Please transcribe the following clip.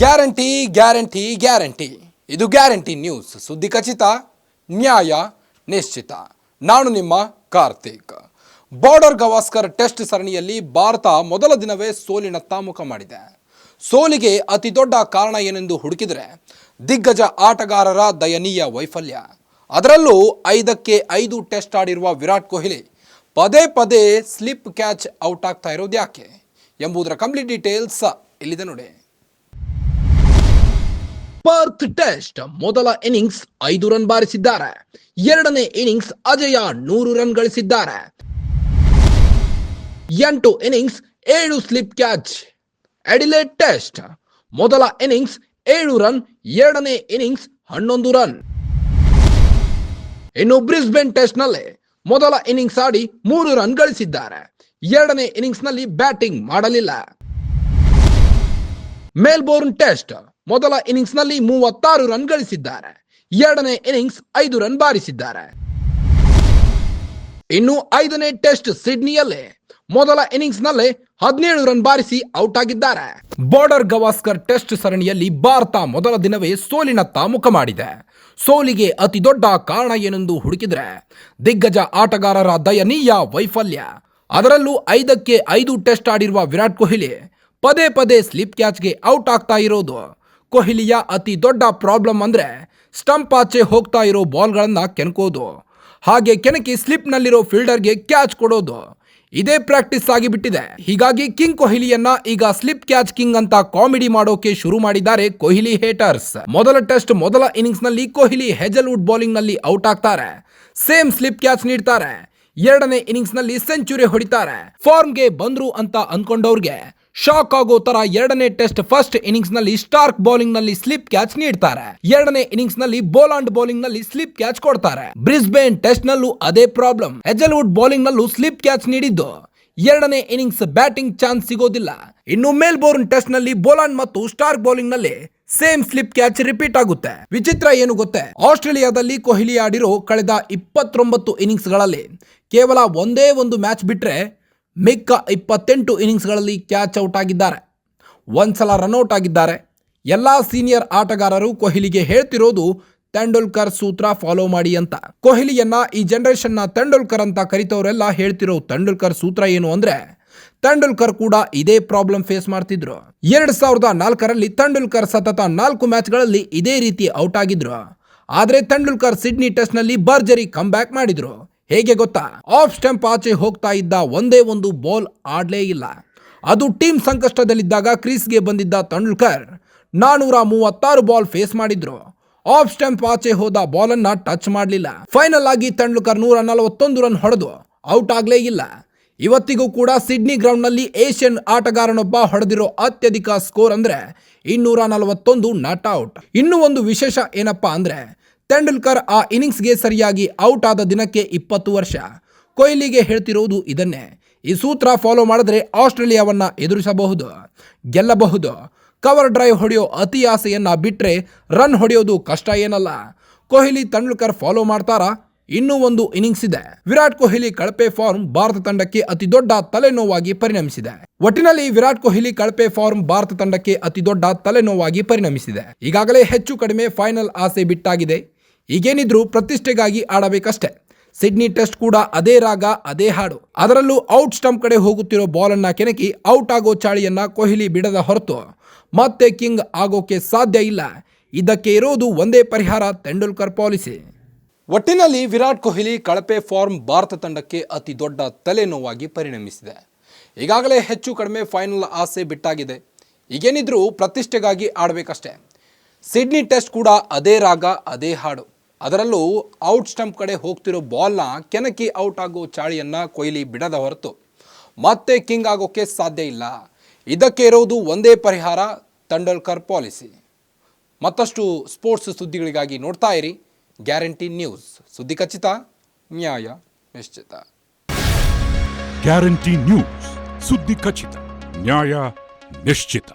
Guarantee guarantee guarantee. ಇದು guarantee news. ಸುದ್ದಿ ಖಚಿತ, ನ್ಯಾಯ ನಿಶ್ಚಿತ. ನಾನು ನಿಮ್ಮ ಕಾರ್ತಿಕ್. ಬಾರ್ಡರ್ ಗವಾಸ್ಕರ್ ಟೆಸ್ಟ್ ಸರಣಿಯಲ್ಲಿ ಭಾರತ ಮೊದಲ ದಿನವೇ ಸೋಲಿನತ್ತ ಮುಖ ಮಾಡಿದೆ. ಸೋಲಿಗೆ ಅತಿ ದೊಡ್ಡ ಕಾರಣ ಏನೆಂದು ಹುಡುಕಿದರೆ ದಿಗ್ಗಜ ಆಟಗಾರರ ದಯನೀಯ ವೈಫಲ್ಯ. ಅದರಲ್ಲೂ 5ಕ್ಕೆ 5 ಟೆಸ್ಟ್ ಆಡಿರುವ ವಿರಾಟ್ ಕೊಹ್ಲಿ ಪದೇ ಪದೇ ಸ್ಲಿಪ್ ಕ್ಯಾಚ್ ಔಟ್ ಆಗ್ತಾ ಇರೋದು ಯಾಕೆ ಎಂಬುದರ ಕಂಪ್ಲೀಟ್ ಡೀಟೇಲ್ಸ್ ಇಲ್ಲಿದೆ ನೋಡಿ. ಪರ್ತ್ ಟೆಸ್ಟ್ ಮೊದಲ ಇನ್ನಿಂಗ್ಸ್ 5 ರನ್ ಬಾರಿಸಿದ್ದಾರೆ. ಎರಡನೇ ಇನ್ನಿಂಗ್ಸ್ ಅಜಯ 100 ರನ್ ಗಳಿಸಿದ್ದಾರೆ. 8 innings 7 slip catch. Adelaide test ಮೊದಲ ಇನ್ನಿಂಗ್ಸ್ 7 ರನ್, ಎರಡನೇ ಇನ್ನಿಂಗ್ಸ್ 11 ರನ್. ಇನ್ನು ಬ್ರಿಸ್ಬೇನ್ ಟೆಸ್ಟ್ ನಲ್ಲಿ ಮೊದಲ ಇನ್ನಿಂಗ್ಸ್ ಆಡಿ 3 ರನ್ ಗಳಿಸಿದ್ದಾರೆ. ಎರಡನೇ ಇನ್ನಿಂಗ್ಸ್ ನಲ್ಲಿ ಬ್ಯಾಟಿಂಗ್ ಮಾಡಲಿಲ್ಲ. ಮೆಲ್ಬೋರ್ನ್ ಟೆಸ್ಟ್ ಮೊದಲ ಇನ್ನಿಂಗ್ಸ್ ನಲ್ಲಿ 36 ರನ್ ಗಳಿಸಿದ್ದಾರೆ. ಎರಡನೇ ಇನ್ನಿಂಗ್ಸ್ 5 ರನ್ ಬಾರಿಸಿದ್ದಾರೆ. ಇನ್ನು 5ನೇ ಟೆಸ್ಟ್ ಸಿಡ್ನಿಯಲ್ಲೇ ಮೊದಲ ಇನ್ನಿಂಗ್ಸ್ ನಲ್ಲೇ 17 ರನ್ ಬಾರಿಸಿ ಔಟ್ ಆಗಿದ್ದಾರೆ. ಬಾರ್ಡರ್ ಗವಾಸ್ಕರ್ ಟೆಸ್ಟ್ ಸರಣಿಯಲ್ಲಿ ಭಾರತ ಮೊದಲ ದಿನವೇ ಸೋಲಿನತ್ತ ಮುಖ ಮಾಡಿದೆ. ಸೋಲಿಗೆ ಅತಿ ದೊಡ್ಡ ಕಾರಣ ಏನೆಂದು ಹುಡುಕಿದ್ರೆ ದಿಗ್ಗಜ ಆಟಗಾರರ ದಯನೀಯ ವೈಫಲ್ಯ. ಅದರಲ್ಲೂ 5ಕ್ಕೆ 5 ಟೆಸ್ಟ್ ಆಡಿರುವ ವಿರಾಟ್ ಕೊಹ್ಲಿ ಪದೇ ಪದೇ ಸ್ಲಿಪ್ ಕ್ಯಾಚ್ಗೆ ಔಟ್ ಆಗ್ತಾ ಇರೋದು. ಕೊಹ್ಲಿಯ ಅತಿ ದೊಡ್ಡ ಪ್ರಾಬ್ಲಮ್ ಅಂದ್ರೆ ಸ್ಟಂಪ್ ಆಚೆ ಹೋಗ್ತಾ ಇರೋ ಬಾಲ್ಗಳನ್ನ ಕೆಣಕೋದು, ಹಾಗೆ ಕೆಣಕಿ ಸ್ಲಿಪ್ನಲ್ಲಿರೋ ಫೀಲ್ಡರ್ಗೆ ಕ್ಯಾಚ್ ಕೊಡೋದು. ಇದೇ ಪ್ರಾಕ್ಟೀಸ್ ಆಗಿಬಿಟ್ಟಿದೆ. ಹೀಗಾಗಿ ಕಿಂಗ್ ಕೊಹ್ಲಿಯನ್ನ ಈಗ ಸ್ಲಿಪ್ ಕ್ಯಾಚ್ ಕಿಂಗ್ ಅಂತ ಕಾಮಿಡಿ ಮಾಡೋಕೆ ಶುರು ಮಾಡಿದ್ದಾರೆ ಕೊಹ್ಲಿ ಹೇಟರ್ಸ್. ಮೊದಲ ಟೆಸ್ಟ್ ಮೊದಲ ಇನ್ನಿಂಗ್ಸ್ ನಲ್ಲಿ ಕೊಹ್ಲಿ ಹೆಜಲ್ವುಡ್ ಬೌಲಿಂಗ್ ನಲ್ಲಿ ಔಟ್ ಆಗ್ತಾರೆ. ಸೇಮ್ ಸ್ಲಿಪ್ ಕ್ಯಾಚ್ ನೀಡ್ತಾರೆ. ಎರಡನೇ ಇನ್ನಿಂಗ್ಸ್ ನಲ್ಲಿ ಸೆಂಚುರಿ ಹೊಡಿತಾರೆ. ಫಾರ್ಮ್ಗೆ ಬಂದ್ರು ಅಂತ ಅನ್ಕೊಂಡವ್ರಿಗೆ ಶಾಕ್ ಆಗೋ ತರ ಎರಡನೇ ಟೆಸ್ಟ್ ಫಸ್ಟ್ ಇನ್ನಿಂಗ್ಸ್ ನಲ್ಲಿ ಸ್ಟಾರ್ಕ್ ಬೌಲಿಂಗ್ ನಲ್ಲಿ ಸ್ಲಿಪ್ ಕ್ಯಾಚ್ ನೀಡ್ತಾರೆ. ಎರಡನೇ ಇನ್ನಿಂಗ್ಸ್ ನಲ್ಲಿ ಬೋಲಾಂಡ್ ಬೌಲಿಂಗ್ ನಲ್ಲಿ ಸ್ಲಿಪ್ ಕ್ಯಾಚ್ ಕೊಡ್ತಾರೆ. ಬ್ರಿಸ್ಬೇನ್ ಟೆಸ್ಟ್ ನಲ್ಲೂ ಅದೇ ಪ್ರಾಬ್ಲಮ್. ಹೆಜಲ್ವುಡ್ ಬೌಲಿಂಗ್ ನಲ್ಲೂ ಸ್ಲಿಪ್ ಕ್ಯಾಚ್ ನೀಡಿದ್ದು ಎರಡನೇ ಇನ್ನಿಂಗ್ಸ್ ಬ್ಯಾಟಿಂಗ್ ಚಾನ್ಸ್ ಸಿಗೋದಿಲ್ಲ. ಇನ್ನು ಮೆಲ್ಬೋರ್ನ್ ಟೆಸ್ಟ್ ನಲ್ಲಿ ಬೋಲಾಂಡ್ ಮತ್ತು ಸ್ಟಾರ್ಕ್ ಬೌಲಿಂಗ್ ನಲ್ಲಿ ಸೇಮ್ ಸ್ಲಿಪ್ ಕ್ಯಾಚ್ ರಿಪೀಟ್ ಆಗುತ್ತೆ. ವಿಚಿತ್ರ ಏನು ಗೊತ್ತೇ, ಆಸ್ಟ್ರೇಲಿಯಾದಲ್ಲಿ ಕೊಹ್ಲಿ ಆಡಿರೋ ಕಳೆದ 29 ಇನ್ನಿಂಗ್ಸ್ ಗಳಲ್ಲಿ ಕೇವಲ ಒಂದೇ ಒಂದು ಮ್ಯಾಚ್ ಬಿಟ್ರೆ ಮಿಕ್ಕ 28 ಇನ್ನಿಂಗ್ಸ್ಗಳಲ್ಲಿ ಕ್ಯಾಚ್ ಔಟ್ ಆಗಿದ್ದಾರೆ. ಒಂದ್ಸಲ ರನ್ಔಟ್ ಆಗಿದ್ದಾರೆ. ಎಲ್ಲ ಸೀನಿಯರ್ ಆಟಗಾರರು ಕೊಹ್ಲಿಗೆ ಹೇಳ್ತಿರೋದು ತೆಂಡೂಲ್ಕರ್ ಸೂತ್ರ ಫಾಲೋ ಮಾಡಿ ಅಂತ. ಕೊಹ್ಲಿಯನ್ನ ಈ ಜನರೇಷನ್ ನ ತೆಂಡೂಲ್ಕರ್ ಅಂತ ಕರಿತವರೆಲ್ಲ ಹೇಳ್ತಿರೋ ತೆಂಡೂಲ್ಕರ್ ಸೂತ್ರ ಏನು ಅಂದ್ರೆ, ತೆಂಡೂಲ್ಕರ್ ಕೂಡ ಇದೇ ಪ್ರಾಬ್ಲಮ್ ಫೇಸ್ ಮಾಡ್ತಿದ್ರು. 2004ರಲ್ಲಿ ತೆಂಡೂಲ್ಕರ್ ಸತತ 4 ಮ್ಯಾಚ್ಗಳಲ್ಲಿ ಇದೇ ರೀತಿ ಔಟ್ ಆಗಿದ್ರು. ಆದ್ರೆ ತೆಂಡೂಲ್ಕರ್ ಸಿಡ್ನಿ ಟೆಸ್ಟ್ ನಲ್ಲಿ ಭರ್ಜರಿ ಕಮ್ ಬ್ಯಾಕ್ ಮಾಡಿದ್ರು. ಹೇಗೆ ಗೊತ್ತಾ, ಆಫ್ ಸ್ಟಂಪ್ ಆಚೆ ಹೋಗ್ತಾ ಇದ್ದ ಒಂದೇ ಒಂದು ಬಾಲ್ ಆಡ್ಲೇ ಇಲ್ಲ. ಅದು ಟೀಮ್ ಸಂಕಷ್ಟದಲ್ಲಿದ್ದಾಗ ಕ್ರೀಸ್ಗೆ ಬಂದಿದ್ದ ತೆಂಡೂಲ್ಕರ್ 436 ಬಾಲ್ ಫೇಸ್ ಮಾಡಿದ್ರು. ಆಫ್ ಸ್ಟಂಪ್ ಆಚೆ ಹೋದ ಬಾಲ್ ಅನ್ನ ಟಚ್ ಮಾಡಲಿಲ್ಲ. ಫೈನಲ್ ಆಗಿ ತೆಂಡೂಲ್ಕರ್ 141 ರನ್ ಹೊಡೆದು ಔಟ್ ಆಗ್ಲೇ ಇಲ್ಲ. ಇವತ್ತಿಗೂ ಕೂಡ ಸಿಡ್ನಿ ಗ್ರೌಂಡ್ ನಲ್ಲಿ ಏಷ್ಯನ್ ಆಟಗಾರನೊಬ್ಬ ಹೊಡೆದಿರೋ ಅತ್ಯಧಿಕ ಸ್ಕೋರ್ ಅಂದ್ರೆ 241 ನಾಟ್ ಔಟ್. ಇನ್ನೂ ಒಂದು ವಿಶೇಷ ಏನಪ್ಪಾ ಅಂದ್ರೆ, ತೆಂಡೂಲ್ಕರ್ ಆ ಇನ್ನಿಂಗ್ಸ್ಗೆ ಸರಿಯಾಗಿ ಔಟ್ ಆದ ದಿನಕ್ಕೆ 20 ವರ್ಷ. ಕೊಹ್ಲಿಗೆ ಹೇಳ್ತಿರೋದು ಇದನ್ನೇ. ಈ ಸೂತ್ರ ಫಾಲೋ ಮಾಡಿದ್ರೆ ಆಸ್ಟ್ರೇಲಿಯಾವನ್ನ ಎದುರಿಸಬಹುದು, ಗೆಲ್ಲಬಹುದು. ಕವರ್ ಡ್ರೈವ್ ಹೊಡೆಯೋ ಅತಿ ಆಸೆಯನ್ನ ಬಿಟ್ರೆ ರನ್ ಹೊಡೆಯೋದು ಕಷ್ಟ ಏನಲ್ಲ. ಕೊಹ್ಲಿ ತೆಂಡೂಲ್ಕರ್ ಫಾಲೋ ಮಾಡ್ತಾರಾ? ಇನ್ನೂ ಒಂದು ಇನ್ನಿಂಗ್ಸ್ ಇದೆ. ವಿರಾಟ್ ಕೊಹ್ಲಿ ಕಳಪೆ ಫಾರ್ಮ್ ಭಾರತ ತಂಡಕ್ಕೆ ಅತಿ ದೊಡ್ಡ ತಲೆನೋವಾಗಿ ಪರಿಣಮಿಸಿದೆ. ಒಟ್ಟಿನಲ್ಲಿ ವಿರಾಟ್ ಕೊಹ್ಲಿ ಕಳಪೆ ಫಾರ್ಮ್ ಭಾರತ ತಂಡಕ್ಕೆ ಅತಿ ದೊಡ್ಡ ತಲೆನೋವಾಗಿ ಪರಿಣಮಿಸಿದೆ. ಈಗಾಗಲೇ ಹೆಚ್ಚು ಕಡಿಮೆ ಫೈನಲ್ ಆಸೆ ಬಿಟ್ಟಾಗಿದೆ. ಈಗೇನಿದ್ರು ಪ್ರತಿಷ್ಠೆಗಾಗಿ ಆಡಬೇಕಷ್ಟೇ. ಸಿಡ್ನಿ ಟೆಸ್ಟ್ ಕೂಡ ಅದೇ ರಾಗ ಅದೇ ಹಾಡು. ಅದರಲ್ಲೂ ಔಟ್ ಸ್ಟಂಪ್ ಕಡೆ ಹೋಗುತ್ತಿರೋ ಬಾಲ್ ಅನ್ನ ಕೆಣಕಿ ಔಟ್ ಆಗೋ ಚಾಳಿಯನ್ನ ಕೊಹ್ಲಿ ಬಿಡದ ಹೊರತು ಮತ್ತೆ ಕಿಂಗ್ ಆಗೋಕೆ ಸಾಧ್ಯ ಇಲ್ಲ. ಇದಕ್ಕೆ ಇರೋದು ಒಂದೇ ಪರಿಹಾರ, ತೆಂಡೂಲ್ಕರ್ ಪಾಲಿಸಿ. ಒಟ್ಟಿನಲ್ಲಿ ವಿರಾಟ್ ಕೊಹ್ಲಿ ಕಳಪೆ ಫಾರ್ಮ್ ಭಾರತ ತಂಡಕ್ಕೆ ಅತಿ ದೊಡ್ಡ ತಲೆನೋವಾಗಿ ಪರಿಣಮಿಸಿದೆ. ಈಗಾಗಲೇ ಹೆಚ್ಚು ಕಡಿಮೆ ಫೈನಲ್ ಆಸೆ ಬಿಟ್ಟಾಗಿದೆ. ಈಗೇನಿದ್ರು ಪ್ರತಿಷ್ಠೆಗಾಗಿ ಆಡಬೇಕಷ್ಟೇ. ಸಿಡ್ನಿ ಟೆಸ್ಟ್ ಕೂಡ ಅದೇ ರಾಗ ಅದೇ ಹಾಡು. ಅದರಲ್ಲೂ ಔಟ್ ಸ್ಟಂಪ್ ಕಡೆ ಹೋಗ್ತಿರೋ ಬಾಲ್ನ ಕೆಣಕಿ ಔಟ್ ಆಗೋ ಚಾಳಿಯನ್ನ ಕೊಹ್ಲಿ ಬಿಡದ ಹೊರತು ಮತ್ತೆ ಕಿಂಗ್ ಆಗೋಕೆ ಸಾಧ್ಯ ಇಲ್ಲ. ಇದಕ್ಕೆ ಇರೋದು ಒಂದೇ ಪರಿಹಾರ, ತೆಂಡೂಲ್ಕರ್ ಪಾಲಿಸಿ. ಮತ್ತಷ್ಟು ಸ್ಪೋರ್ಟ್ಸ್ ಸುದ್ದಿಗಳಿಗಾಗಿ ನೋಡ್ತಾ ಇರಿ ಗ್ಯಾರಂಟಿ ನ್ಯೂಸ್. ಸುದ್ದಿ ಖಚಿತ, ನ್ಯಾಯ ನಿಶ್ಚಿತ. ಗ್ಯಾರಂಟಿ ನ್ಯೂಸ್, ಸುದ್ದಿ ಖಚಿತ, ನ್ಯಾಯ ನಿಶ್ಚಿತ.